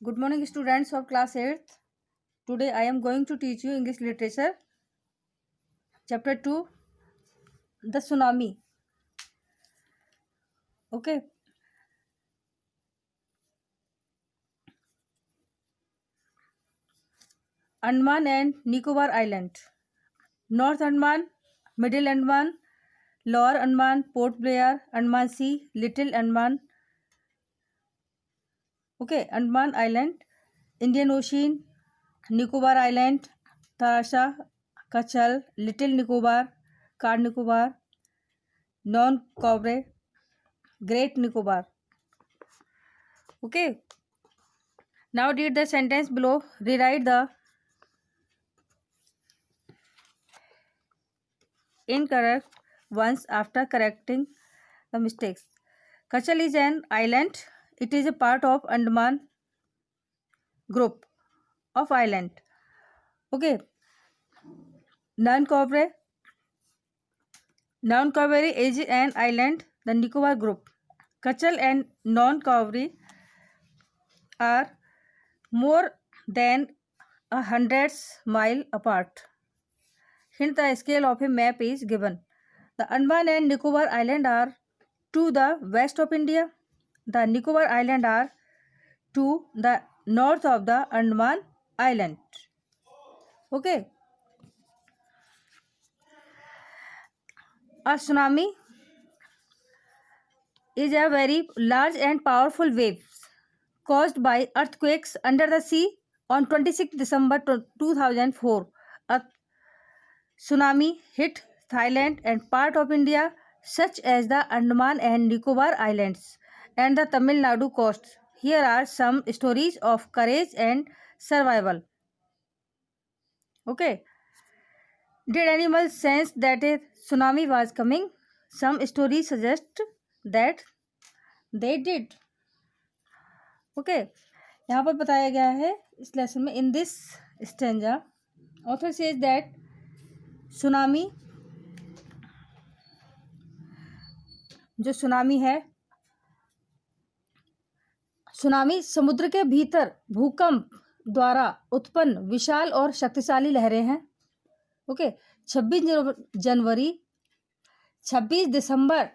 Good morning, students of class 8th. Today I am going to teach you English literature. Chapter 2, The Tsunami. Okay. Andaman and Nicobar Island. North Andaman, Middle Andaman, Lower Andaman, Port Blair, Andaman Sea, Little Andaman. Okay, Andaman Island, Indian Ocean, Nicobar Island, Tarasha, Kachal, Little Nicobar, Car Nicobar, Non Cobre, Great Nicobar. Okay. Now read the sentence below. Rewrite the incorrect ones after correcting the mistakes. Kachal is an island. It is a part of Andaman group of island. Okay. Non-Cobre is an island, the Nicobar group. Kachal and Non-Cobre are more than 100 miles apart. Hint: the scale of a map is given. The Andaman and Nicobar Island are to the west of India. The Nicobar Island are to the north of the Andaman Island. Okay. A tsunami is a very large and powerful waves caused by earthquakes under the sea. On 26 December 2004, a tsunami hit Thailand and part of India, such as the Andaman and Nicobar Islands and the Tamil Nadu coast. Here are some stories of courage and survival. Okay. Did animals sense that a tsunami was coming? Some stories suggest that they did. Okay. यहाँ पर बताया गया है इस lesson में, in this stanza author says that tsunami, जो tsunami है, tsunami समुद्र के भीतर भूकंप द्वारा उत्पन्न विशाल और शक्तिशाली लहरें हैं. ओके. 26 दिसंबर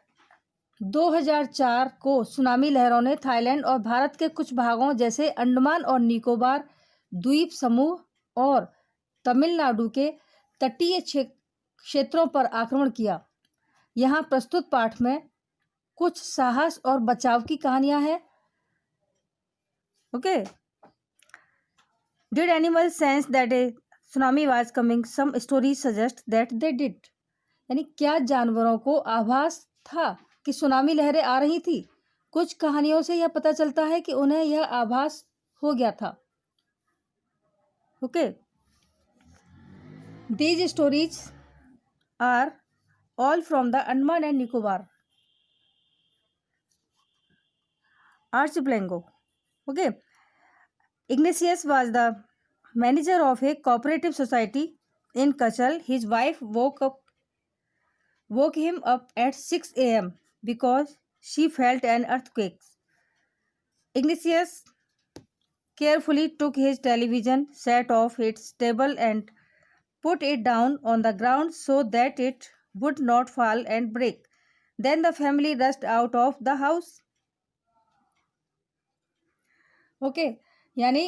2004 को सुनामी लहरों ने थाईलैंड और भारत के कुछ भागों जैसे अंडमान और निकोबार द्वीप समूह और तमिलनाडु के तटीय क्षेत्रों पर आक्रमण किया. यहाँ प्रस्तुत पाठ में कुछ साहस और बचाव की कहानियां हैं. Okay. Did animal sense that a tsunami was coming? Some story suggest that they did. यानी क्या जानवरों को आभास था कि सुनामी लहरें आ रही थी? कुछ कहानियों से यह पता चलता है कि उन्हें यह आभास हो गया था. Okay. These stories are all from the Andaman and Nicobar archipelago. Okay. Ignatius was the manager of a cooperative society in Kachal. His wife woke him up at 6 a.m. because she felt an earthquake. Ignatius carefully took his television set off its table and put it down on the ground so that it would not fall and break. Then the family rushed out of the house. Okay. यानी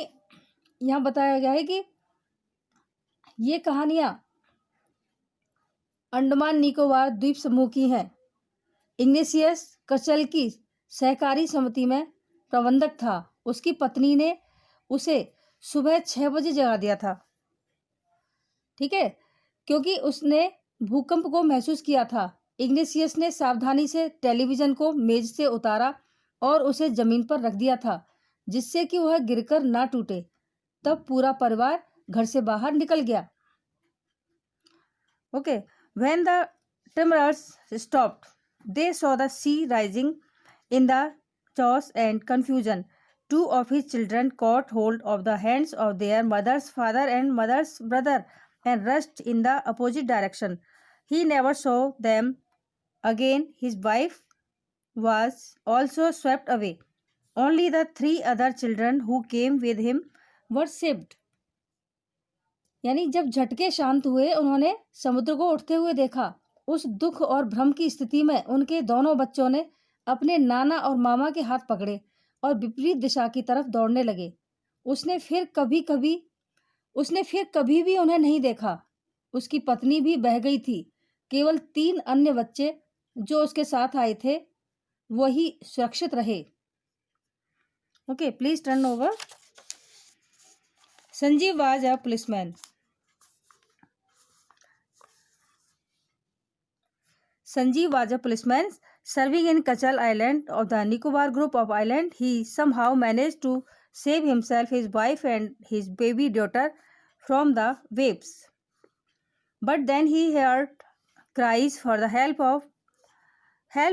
यहाँ बताया गया है कि ये कहानियाँ अंडमान निकोबार द्वीप समूह की हैं. इग्नेशियस कचल की सहकारी समिति में प्रबंधक था. उसकी पत्नी ने उसे सुबह 6 बजे जगा दिया था. ठीक है, क्योंकि उसने भूकंप को महसूस किया था. इग्नेशियस ने सावधानी से टेलीविज़न को मेज से उतारा और उसे जमीन पर रख दिया था जिससे कि वह गिरकर ना टूटे. तब पूरा परिवार घर से बाहर निकल गया. Okay. When the tremors stopped, they saw the sea rising in the chaos and confusion. 2 of his children caught hold of the hands of their mother's father and mother's brother and rushed in the opposite direction. He never saw them again. His wife was also swept away. Only the 3 other children who came with him were saved. यानी जब झटके शांत हुए, उन्होंने समुद्र को उठते हुए देखा। उस दुख और भ्रम की स्थिति में उनके दोनों बच्चों ने अपने नाना और मामा के हाथ पकड़े और विपरीत दिशा की तरफ दौड़ने लगे। उसने फिर कभी भी उन्हें नहीं देखा। उसकी पत्नी भी बह गई थी। केवल 3 अन्य बच्चे जो उसके साथ आए थे, वही सुरक्षित रहे। Okay, please turn over. Sanjeev was a policeman. Sanjeev was a policeman serving in Kachal Island of the Nicobar group of islands. He somehow managed to save himself, his wife and his baby daughter from the waves. But then he heard cries for the help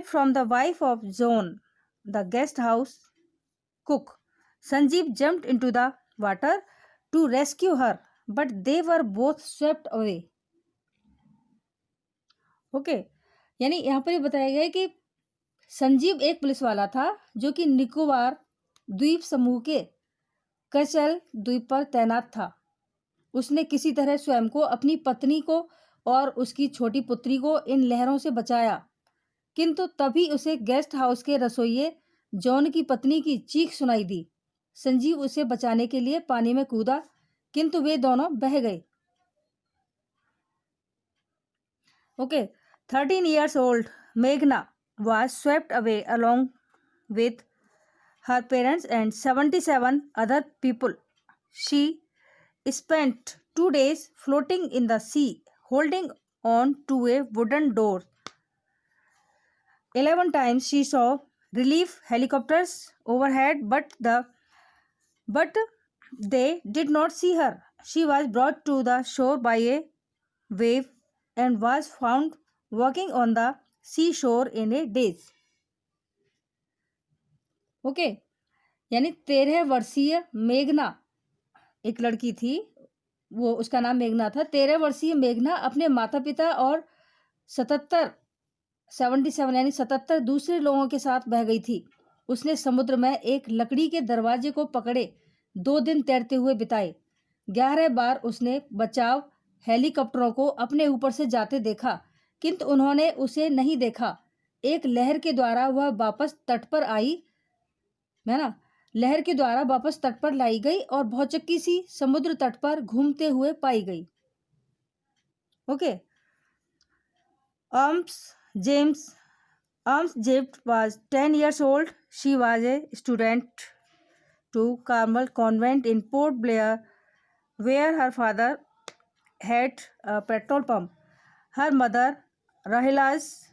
from the wife of John, the guest house cook. Sanjeev jumped into the water to rescue her, but they were both swept away. Okay. यानी यहाँ पर ये बताया गया है कि संजीव एक police वाला था जो कि निकोबार द्वीप समूह के कचल द्वीप पर तैनात था। उसने किसी तरह स्वयं को, अपनी पत्नी को और उसकी छोटी पुत्री को इन लहरों से बचाया, किंतु तभी उसे गेस्ट हाउस के रसोइये जॉन की पत्नी की चीख सुनाई दी। संजीव उसे बचाने के लिए पानी में कूदा, किंतु वे दोनों बह गए। Okay. 13 years old Meghna was swept away along with her parents and 77 other people. She spent 2 days floating in the sea, holding on to a wooden door. 11 times she saw relief helicopters overhead, but they did not see her. She was brought to the shore by a wave and was found walking on the seashore in a daze. Okay, यानी 13 वर्षीय मेघना एक लड़की थी, वो उसका नाम मेघना था। 13 वर्षीय मेघना अपने माता पिता और 77 यानी 77 दूसरे लोगों के साथ बह गई थी। उसने समुद्र में एक लकड़ी के दरवाजे को पकड़े 2 दिन तैरते हुए बिताए। 11 बार उसने बचाव हेलीकॉप्टरों को अपने ऊपर से जाते देखा, किंतु उन्होंने उसे नहीं देखा। एक लहर के द्वारा वह वापस तट पर आई, है ना, लहर के द्वारा वापस तट पर लाई गई और भौचक्की सी समुद्र तट पर घूमते हुए पाई गई। Okay. James was 10 years old. She was a student to Carmel Convent in Port Blair, where her father had a petrol pump. Her mother, Rahila's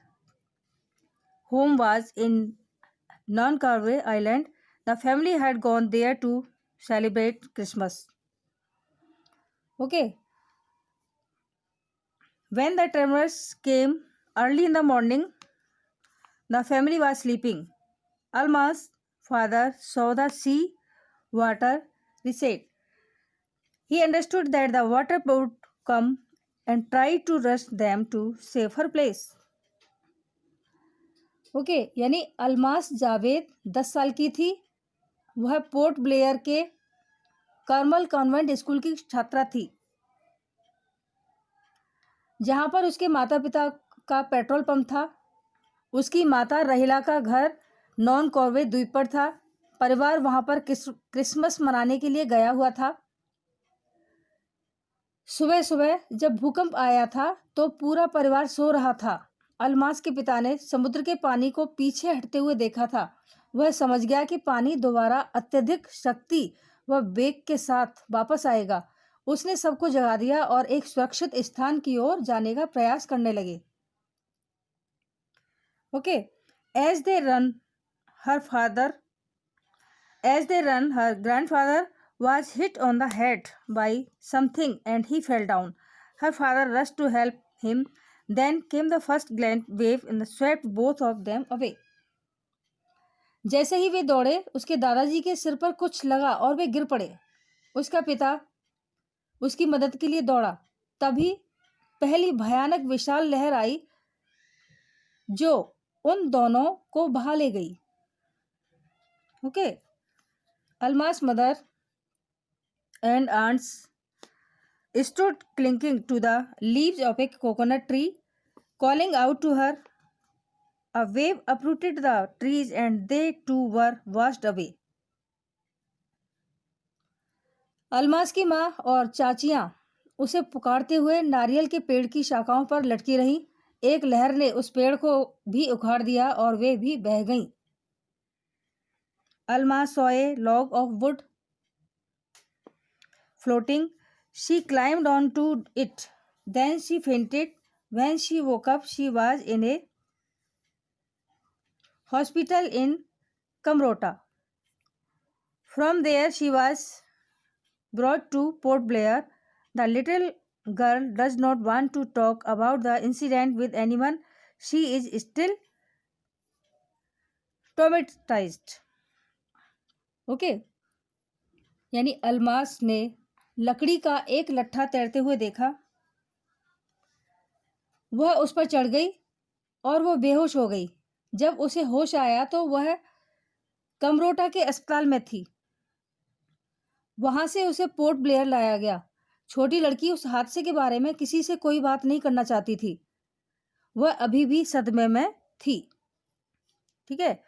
home was in Non-Carway Island. The family had gone there to celebrate Christmas. Okay. When the tremors came early in the morning, the family was sleeping. Alma's father saw the sea water recede. He understood that the water would come and tried to rush them to safer place. Okay, यानी अलमास जावेद 10 साल की थी। वह port Blair के Carmel convent school की छात्रा थी, जहां पर उसके माता पिता का पेट्रोल पंप था। उसकी माता रहीला का घर नॉन कॉर्वे द्वीप पर था। परिवार वहां पर क्रिसमस मनाने के लिए गया हुआ था। सुबह सुबह जब भूकंप आया था तो पूरा परिवार सो रहा था। अलमास के पिता ने समुद्र के पानी को पीछे हटते हुए देखा था। वह समझ गया कि पानी दोबारा अत्यधिक शक्ति व वेग के साथ वापस आएगा। उसने सबको जगा दिया और एक सुरक्षित स्थान की ओर जाने का प्रयास करने लगे। Okay, as they run, her grandfather was hit on the head by something and he fell down. Her father rushed to help him. Then came the first gale wave and swept both of them away. जैसे ही वे दौड़े, उसके दादाजी के सिर पर कुछ लगा और वे गिर पड़े। उसका पिता उसकी मदद के लिए दौड़ा। तभी पहली भयानक विशाल लहर आई जो उन दोनों को बहा ले गई। Okay, Alma's mother and aunts stood clinging to the leaves of a coconut tree, calling out to her. A wave uprooted the trees and they too were washed away. Almas की माँ और चाचियां उसे पुकारते हुए नारियल के पेड़ की शाखाओं पर लटकी रहीं। एक लहर ने उस पेड़ को भी उखाड़ दिया और वे भी बह गईं। Almas saw a log of wood floating. She climbed onto it. Then she fainted. When she woke up, she was in a hospital in Kamrota. From there, she was brought to Port Blair. The little girl does not want to talk about the incident with anyone. She is still traumatized. Okay यानी अलमास ने लकड़ी का एक लट्ठा तैरते हुए देखा। वह उस पर चढ़ गई और वो बेहोश हो गई। जब उसे होश आया तो वह कमरोटा के अस्पताल में थी। वहां से उसे पोर्ट ब्लेयर लाया गया। छोटी लड़की उस हादसे के बारे में किसी से कोई बात नहीं करना चाहती थी। वह अभी भी सदमे में थी। ठीक है,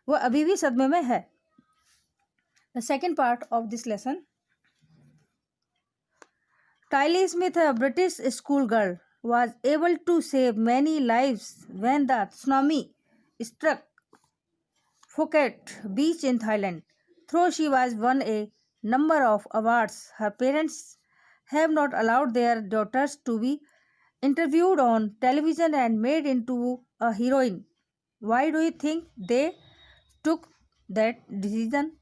वह अभी भी सदमे में है। The second part of this lesson. Tilly Smith, a British schoolgirl, was able to save many lives when the tsunami struck Phuket Beach in Thailand. Though she was won a number of awards, her parents have not allowed their daughters to be interviewed on television and made into a heroine. Why do you think they took that decision?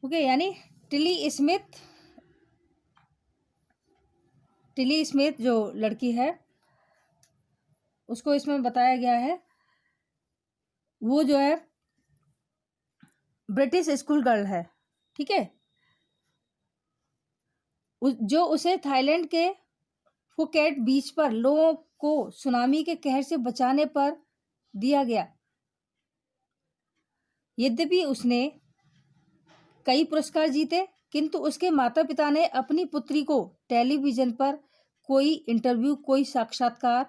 Okay यानी Tilly Smith जो लड़की है उसको इसमें बताया गया है वो जो है ब्रिटिश स्कूल गर्ल है। ठीक है, जो उसे थाईलैंड के फुकेट बीच पर लोगों को सुनामी के कहर से बचाने पर दिया गया। यद्यपि उसने कई पुरस्कार जीते किंतु उसके माता पिता ने अपनी पुत्री को टेलीविजन पर कोई इंटरव्यू, कोई साक्षात्कार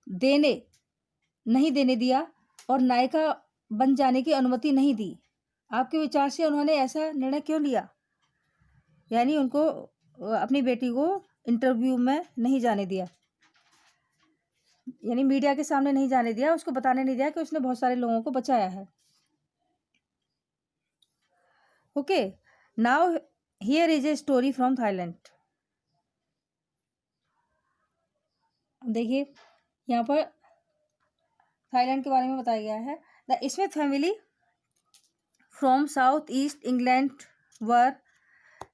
नहीं देने दिया और नायिका बन जाने की अनुमति नहीं दी। आपके विचार से उन्होंने ऐसा निर्णय क्यों लिया? यानी उनको अपनी बेटी को इंटरव्यू में नहीं जाने दिया, यानी मीडिया के सामने नहीं जाने दिया, उसको बताने नहीं दिया कि उसने बहुत सारे लोगों को बचाया है। Okay, now here is a story from Thailand. देखिए यहाँ पर थाईलैंड के बारे में बताया गया है। The Smith family from south east England were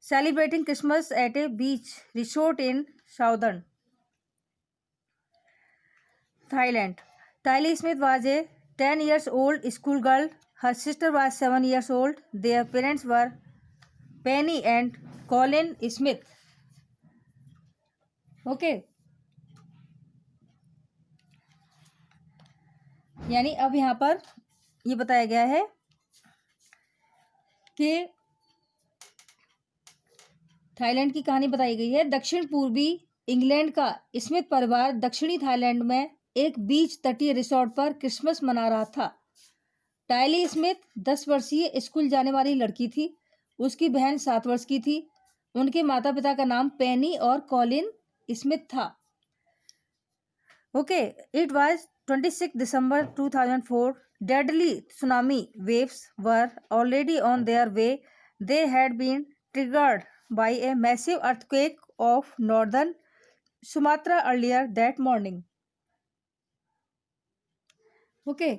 celebrating Christmas at a beach resort in southern Thailand. Tylee Smith was a 10 years old schoolgirl. Her sister was 7 years old. Their parents were Penny and Colin Smith. Okay. यानी अब यहाँ पर ये बताया गया है कि Thailand की कहानी बताई गई है। दक्षिण पूर्वी इंग्लैंड का स्मिथ परिवार दक्षिणी थाईलैंड में एक बीच तटीय रिसोर्ट पर क्रिसमस मना रहा था। टाइली स्मिथ 10 वर्षीय स्कूल जाने वाली लड़की थी। उसकी बहन 7 वर्ष की थी। उनके माता पिता का नाम पेनी और कॉलिन स्मिथ था। Okay, it was 26 December 2004. Deadly tsunami waves were already on their way. They had been triggered by a massive earthquake of northern Sumatra earlier that morning. Okay.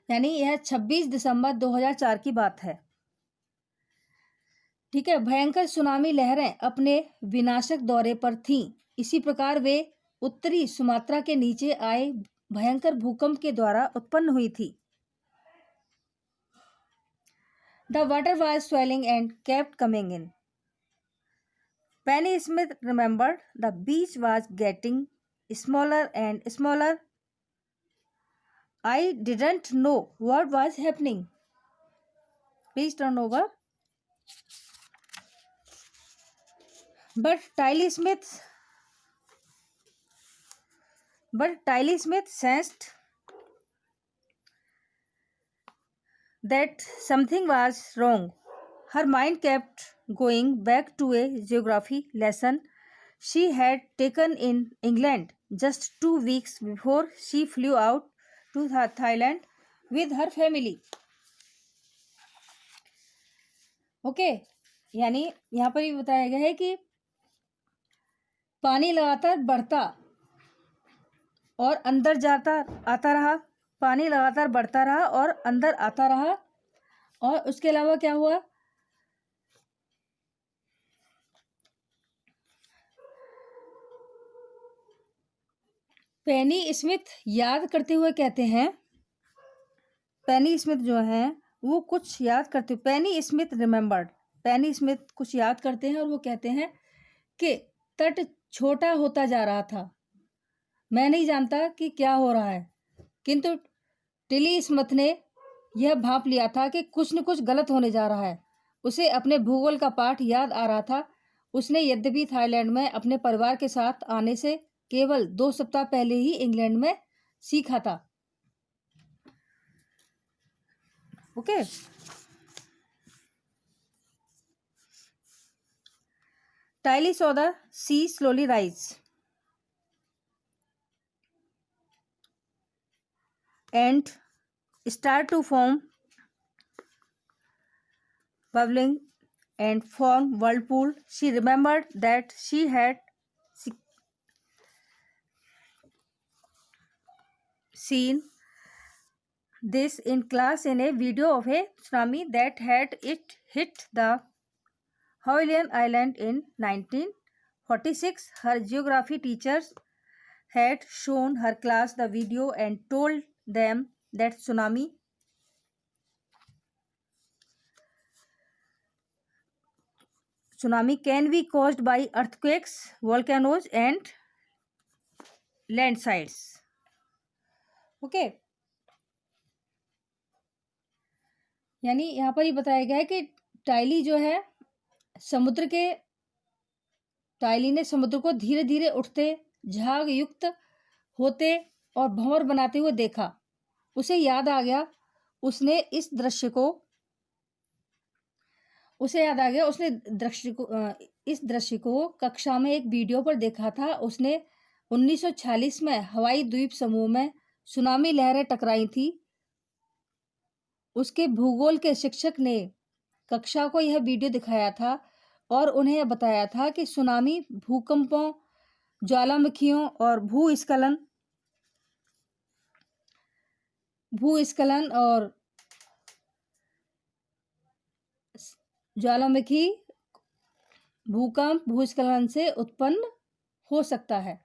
यानी यह 26 दिसंबर 2004 की बात है। ठीक है, भयंकर सुनामी लहरें अपने विनाशक दौरे पर थीं। इसी प्रकार वे उत्तरी सुमात्रा के नीचे आए भयंकर भूकंप के द्वारा उत्पन्न हुई थी। The water was swelling and kept coming in. Penny Smith remembered the beach was getting smaller and smaller. I didn't know what was happening. Please turn over. But Tylee Smith sensed that something was wrong. Her mind kept going back to a geography lesson she had taken in England just 2 weeks before she flew out to Thailand with her family. Okay यानी यहाँ पर ये बताया गया है कि पानी लगातार बढ़ता और अंदर जाता आता रहा, पानी लगातार बढ़ता रहा और अंदर आता रहा, और उसके अलावा क्या हुआ, पेनी स्मिथ याद करते हुए कहते हैं, पेनी स्मिथ जो है वो कुछ याद करते, पेनी स्मिथ रिमेम्बर्ड, पेनी स्मिथ कुछ याद करते हैं और वो कहते हैं कि तट छोटा होता जा रहा था, मैं नहीं जानता कि क्या हो रहा है, किंतु टिली स्मिथ ने यह भांप लिया था कि कुछ न कुछ गलत होने जा रहा है। उसे अपने भूगोल का पाठ याद आ रहा था। उसने यद्यपि थाईलैंड में अपने परिवार के साथ आने से केवल 2 सप्ताह पहले ही इंग्लैंड में सीखा था। Okay Tylee saw the sea slowly rise and start to form bubbling and form whirlpool. She remembered that she had seen this in class in a video of a tsunami that had it hit the Hawaiian Island in 1946. Her geography teachers had shown her class the video and told them that tsunami can be caused by earthquakes, volcanoes and landslides. Okay यानी यहाँ पर ही बताया गया है कि टाइली जो है टाइली ने समुद्र को धीरे धीरे उठते, झाग युक्त होते और भंवर बनाते हुए देखा। उसे याद आ गया, उसने इस दृश्य को इस दृश्य को कक्षा में एक वीडियो पर देखा था। उसने 1946 में हवाई द्वीप समूह में सुनामी लहरें टकराई थी। उसके भूगोल के शिक्षक ने कक्षा को यह वीडियो दिखाया था और उन्हें बताया था कि सुनामी भूकंपों, ज्वालामुखियों और भूस्खलन और ज्वालामुखी, भूकंप, भूस्खलन से उत्पन्न हो सकता है।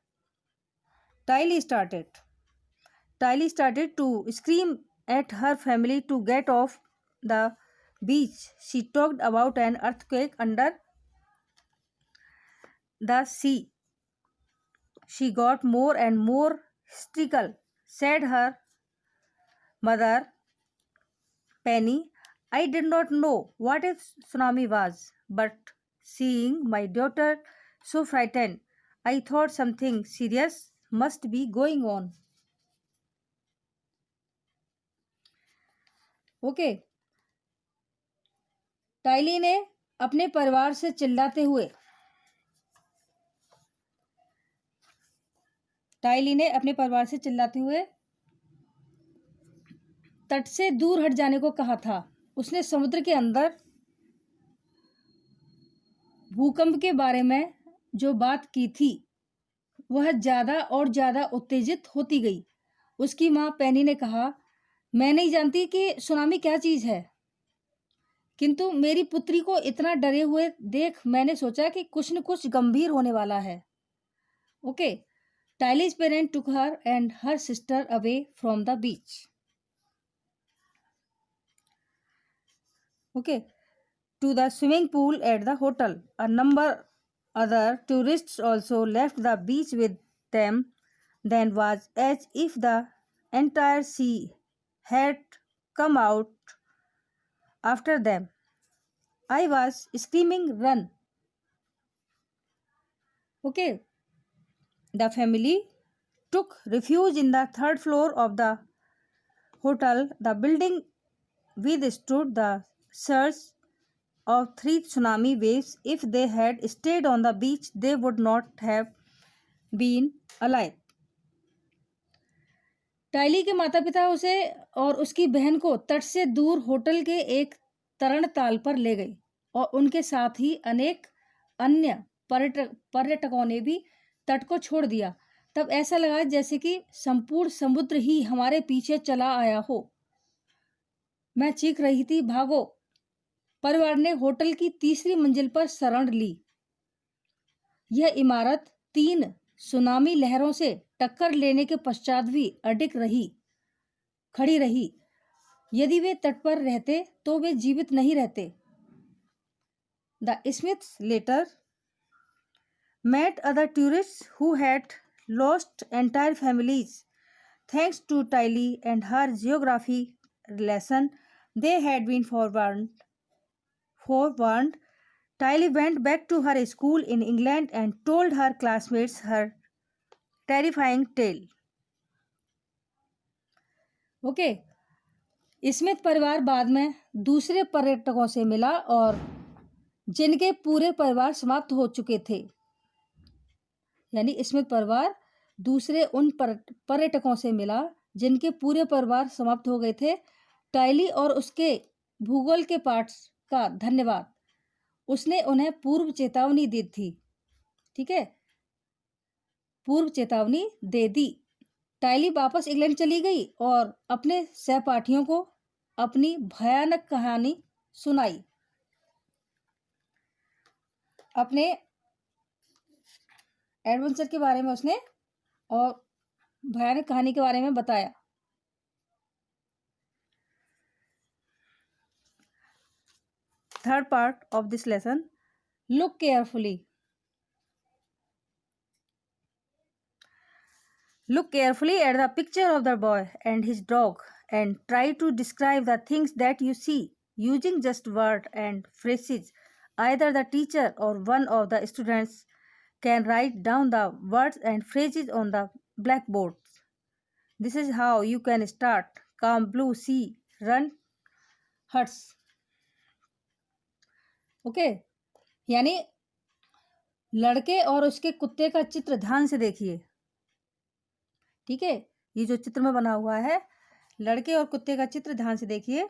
Tylee started to scream at her family to get off the beach. She talked about an earthquake under the sea. She got more and more hysterical, said her mother, Penny. I did not know what a tsunami was, but seeing my daughter so frightened, I thought something serious must be going on. Okay Tilly ने अपने परिवार से चिल्लाते हुए तट से दूर हट जाने को कहा था। उसने समुद्र के अंदर भूकंप के बारे में जो बात की थी वह ज्यादा और ज्यादा उत्तेजित होती गई। उसकी मां पेनी ने कहा, मैं नहीं जानती कि सुनामी क्या चीज है, किंतु मेरी पुत्री को इतना डरे हुए देख मैंने सोचा कि कुछ न कुछ गंभीर होने वाला है। Okay Tylee's parents took her and her sister away from the beach. Okay, to the swimming pool at the hotel. A number other tourists also left the beach with them. Then was as if the entire sea had come out after them. I was screaming, "Run!" Okay. The family took refuge in the third floor of the hotel. The building withstood the surge of 3 tsunami waves. If they had stayed on the beach, they would not have been alive. टाइली के माता पिता उसे और उसकी बहन को तट से दूर होटल के एक तरणताल पर ले गए और उनके साथ ही अनेक अन्य पर्यटकों ने भी तट को छोड़ दिया। तब ऐसा लगा जैसे कि संपूर्ण समुद्र ही हमारे पीछे चला आया हो। मैं चीख रही थी, भागो! परिवार ने होटल की तीसरी मंजिल पर शरण ली। यह इमारत 3 सुनामी लहरों से टक्कर लेने के पश्चात भी खड़ी रही। यदि वे तट पर रहते तो वे जीवित नहीं रहते। The Smiths later met other tourists who had lost entire families. Thanks to Tylee and her geography lesson, they had been forewarned. Tylee went back to her school in England and told her classmates her terrifying tale. Okay, Smith परिवार बाद में दूसरे पर्यटकों से मिला और जिनके पूरे परिवार समाप्त हो चुके थे। यानी स्मिथ परिवार दूसरे उन पर्यटकों से मिला जिनके पूरे परिवार समाप्त हो गए थे। टाइली और उसके भूगोल के पाठ का धन्यवाद। उसने उन्हें पूर्व चेतावनी दी थी। ठीक है, पूर्व चेतावनी दे दी। टाइली वापस इंग्लैंड चली गई और अपने सहपाठियों को अपनी भयानक कहानी सुनाई। अपने एडवेंचर के बारे में उसने और भयानक कहानी के बारे में बताया। Third part of this lesson, look carefully. Look carefully at the picture of the boy and his dog and try to describe the things that you see using just words and phrases. Either the teacher or one of the students can write down the words and phrases on the blackboard. This is how you can start Calm Blue Sea Run Huts. Okay, यानी लड़के और उसके कुत्ते का चित्र ध्यान से देखिए। ठीक है, ये जो चित्र में बना हुआ है, लड़के और कुत्ते का चित्र ध्यान से देखिए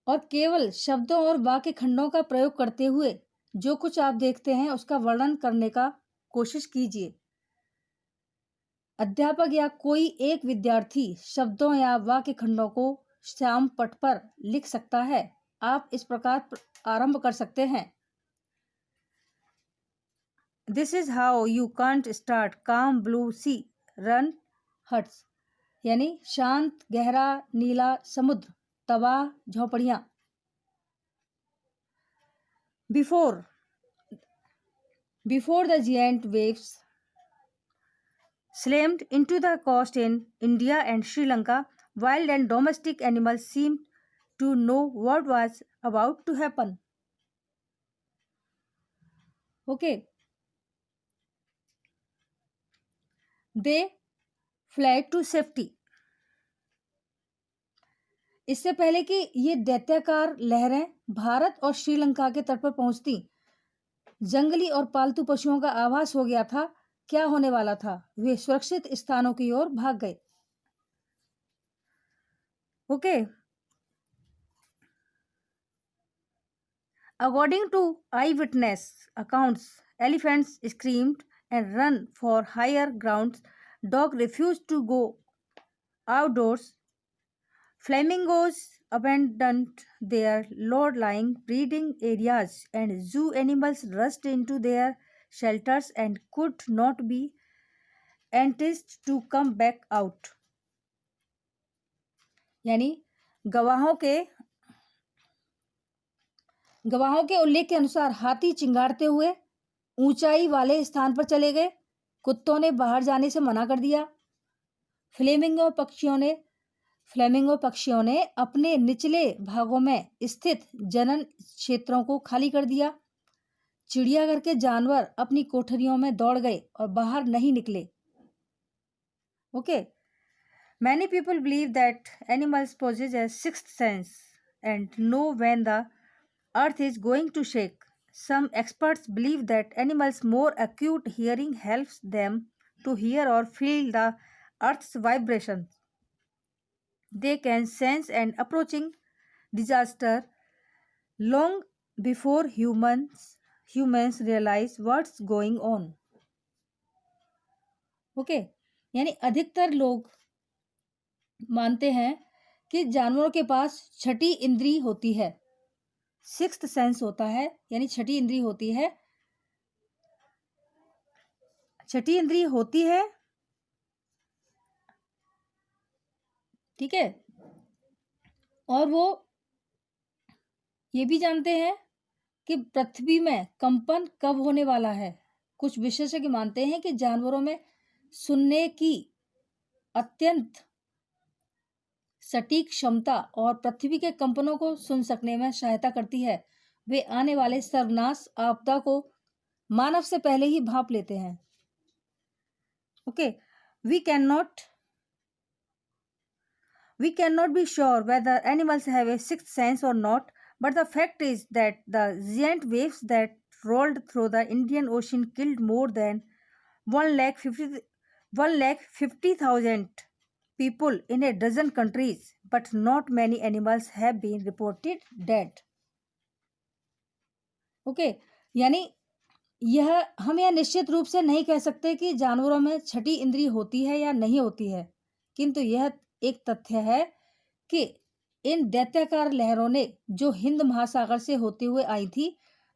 और केवल शब्दों और वाक्य खंडों का प्रयोग करते हुए जो कुछ आप देखते हैं उसका वर्णन करने का कोशिश कीजिए। अध्यापक या कोई एक विद्यार्थी शब्दों या वाक्य खंडों को श्याम पट पर लिख सकता है। आप इस प्रकार आरंभ कर सकते हैं। This is how you can't start calm blue sea run huts. यानी शांत गहरा नीला समुद्र, तबाह झोपड़ियां। Before the giant waves slammed into the coast in India and Sri Lanka, wild and domestic animals seemed to know what was about to happen. Okay. They fled to safety. इससे पहले कि ये दैत्याकार लहरें भारत और श्रीलंका के तट पर पहुंचती, जंगली और पालतू पशुओं का आभास हो गया था क्या होने वाला था। वे सुरक्षित स्थानों की ओर भाग गए। Okay, according to eyewitness accounts, elephants screamed and run for higher grounds. Dog refused to go outdoors. Flamingos abandoned their low-lying breeding areas and zoo animals rushed into their shelters and could not be enticed to come back out. यानी गवाहों के उल्लेख के अनुसार हाथी चिंगारते हुए ऊंचाई वाले स्थान पर चले गए। कुत्तों ने बाहर जाने से मना कर दिया फ्लेमिंगो पक्षियों ने अपने निचले भागों में स्थित जनन क्षेत्रों को खाली कर दिया। चिड़ियाघर के जानवर अपनी कोठरियों में दौड़ गए और बाहर नहीं निकले। Okay, many people believe that animals possess a sixth sense and know when the earth is going to shake. Some experts believe that animals' more acute hearing helps them to hear or feel the earth's vibrations. They can sense an approaching disaster long before humans realize what's going on. Okay, यानी अधिकतर लोग मानते हैं कि जानवरों के पास छठी इंद्री होती है, सिक्स्थ सेंस होता है, यानी छठी इंद्री होती है। छठी इंद्री होती है, ठीक है, और वो ये भी जानते हैं कि पृथ्वी में कंपन कब होने वाला है। कुछ विशेषज्ञ मानते हैं कि जानवरों में सुनने की अत्यंत सटीक क्षमता और पृथ्वी के कंपनों को सुन सकने में सहायता करती है। वे आने वाले सर्वनाश आपदा को मानव से पहले ही भांप लेते हैं। Okay, we cannot be sure whether animals have a sixth sense or not, but the fact is that the giant waves that rolled through the Indian Ocean killed more than 1,50,000 people in a dozen countries, but not many animals have been reported dead. Okay, यानी हम यह निश्चित रूप से नहीं कह सकते कि जानवरों में छठी इंद्री होती है या नहीं होती है, किंतु यह एक तथ्य है कि इन दैत्याकार लहरों ने जो हिंद महासागर से होते हुए आई थी,